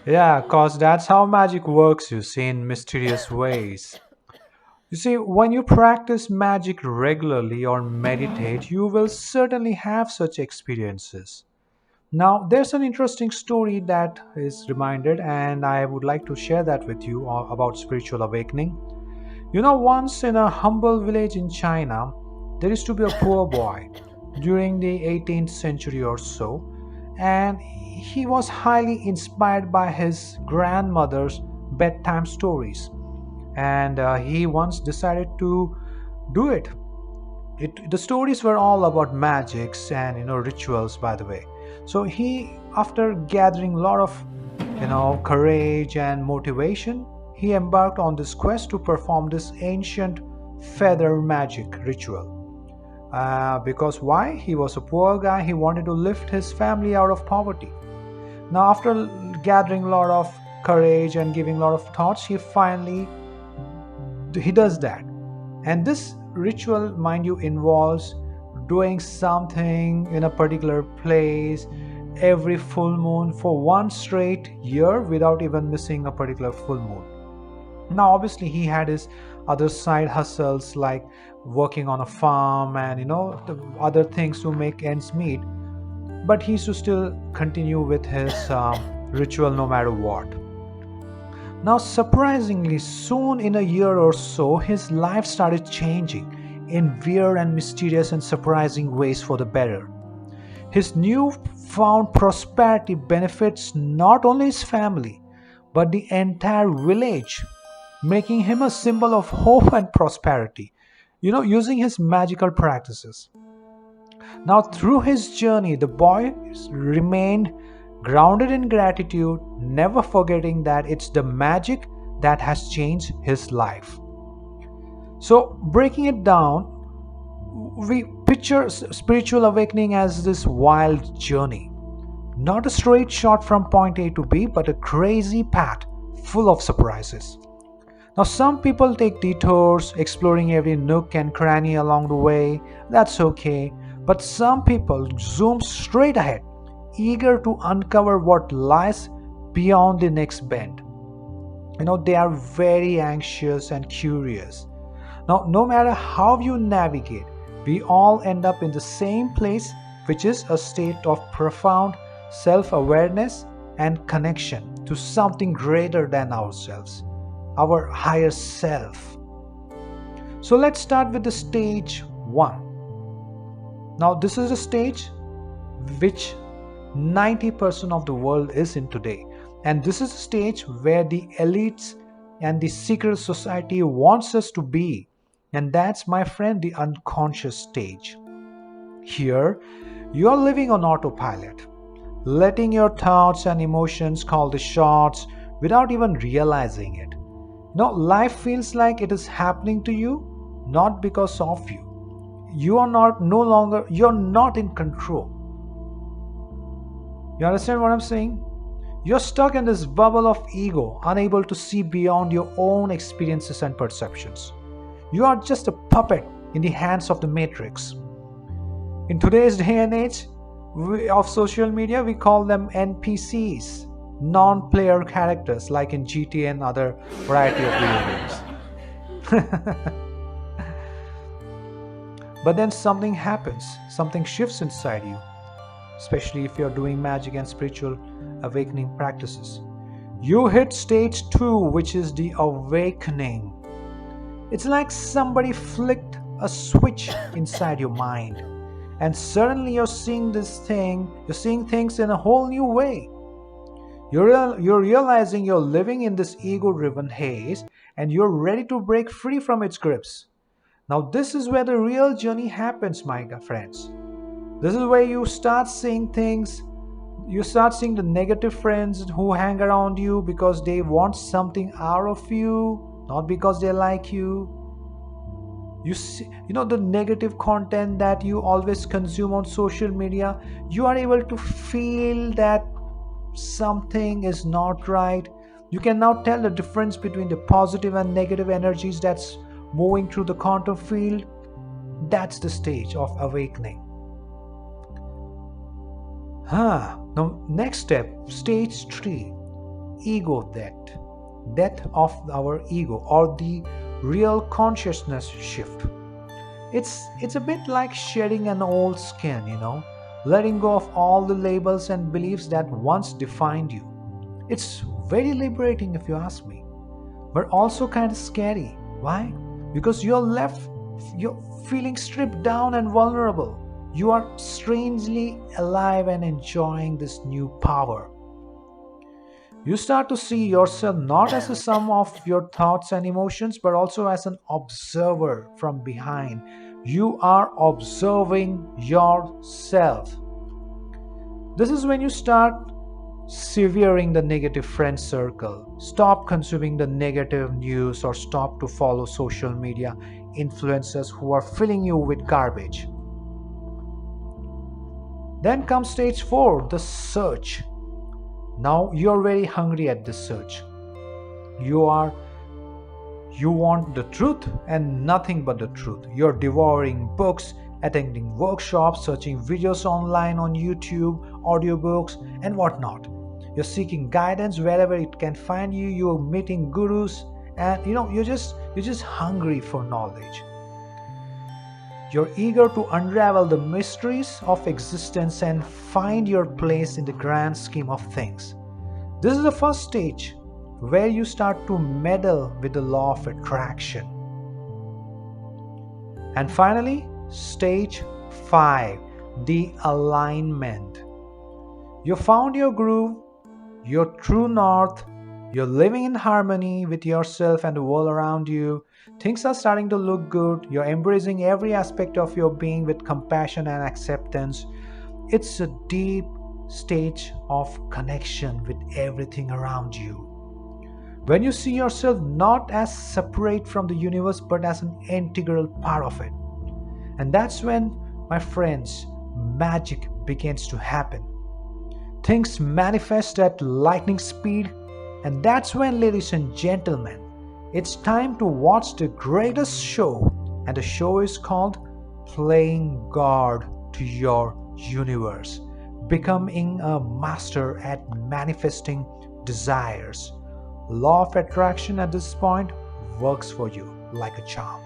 Yeah, cause that's how magic works, you see, in mysterious ways. You see, when you practice magic regularly or meditate, you will certainly have such experiences. Now, there's an interesting story that is reminded, and I would like to share that with you about spiritual awakening. You know, once in a humble village in China, there used to be a poor boy during the 18th century or so, and he was highly inspired by his grandmother's bedtime stories. And he once decided to do it. The stories were all about magics and rituals, by the way. So he, after gathering a lot of courage and motivation, he embarked on this quest to perform this ancient feather magic ritual. Because why? He was a poor guy. He wanted to lift his family out of poverty. Now, after gathering a lot of courage and giving a lot of thoughts, he does that. And this ritual, mind you, involves doing something in a particular place every full moon for one straight year without even missing a particular full moon. Now, obviously, he had his other side hustles like working on a farm and the other things to make ends meet, but he used to still continue with his ritual no matter what. Now, surprisingly, soon in a year or so, his life started changing in weird and mysterious and surprising ways for the better. His newfound prosperity benefits not only his family, but the entire village, making him a symbol of hope and prosperity, using his magical practices. Now, through his journey, the boy remained grounded in gratitude, never forgetting that it's the magic that has changed his life. So, breaking it down, we picture spiritual awakening as this wild journey. Not a straight shot from point A to B, but a crazy path full of surprises. Now, some people take detours, exploring every nook and cranny along the way. That's okay. But some people zoom straight ahead, eager to uncover what lies beyond the next bend. They are very anxious and curious. Now, no matter how you navigate, we all end up in the same place, which is a state of profound self awareness and connection to something greater than ourselves, our higher self. So, let's start with the stage one. Now, this is a stage which 90% of the world is in today. And this is a stage where the elites and the secret society wants us to be. And that's, my friend, the unconscious stage. Here, you're living on autopilot, letting your thoughts and emotions call the shots without even realizing it. No, life feels like it is happening to you, not because of you. You are not no longer you're not in control. You understand what I'm saying? You're stuck in this bubble of ego, unable to see beyond your own experiences and perceptions. You are just a puppet in the hands of the matrix. In today's day and age of social media, we call them NPCs, non-player characters, like in GTA and other variety of video games. But then something happens, something shifts inside you, especially if you're doing magic and spiritual awakening practices. You hit stage two, which is the awakening. It's like somebody flicked a switch inside your mind, and suddenly you're seeing things in a whole new way. You're realizing you're living in this ego driven haze, and you're ready to break free from its grips. Now, this is where the real journey happens, my friends. This is where you start seeing the negative friends who hang around you because they want something out of you, not because they like you. You see, the negative content that you always consume on social media, you are able to feel that something is not right. You can now tell the difference between the positive and negative energies that's moving through the quantum field. That's the stage of awakening. Now, next step, stage 3, ego death. Death of our ego or the real consciousness shift. It's a bit like shedding an old skin, letting go of all the labels and beliefs that once defined you. It's very liberating if you ask me, but also kind of scary. Why? Because you're feeling stripped down and vulnerable. You are strangely alive and enjoying this new power. You start to see yourself not as a sum of your thoughts and emotions, but also as an observer from behind. You are observing yourself. This is when you start severing the negative friend circle. Stop consuming the negative news or stop to follow social media influencers who are filling you with garbage. Then comes stage 4, the search. Now you're very hungry at this search. You want the truth and nothing but the truth. You're devouring books, attending workshops, searching videos online on YouTube, audiobooks, and whatnot. You're seeking guidance wherever it can find you. You're meeting gurus, and you're just hungry for knowledge. You're eager to unravel the mysteries of existence and find your place in the grand scheme of things. This is the first stage where you start to meddle with the law of attraction. And finally, stage 5, the alignment. You found your groove, your true north, you're living in harmony with yourself and the world around you. Things are starting to look good. You're embracing every aspect of your being with compassion and acceptance. It's a deep stage of connection with everything around you. When you see yourself not as separate from the universe but as an integral part of it. And that's when, my friends, magic begins to happen. Things manifest at lightning speed, and that's when, ladies and gentlemen, it's time to watch the greatest show, and the show is called Playing God to Your Universe, becoming a master at manifesting desires. Law of attraction at this point works for you like a charm.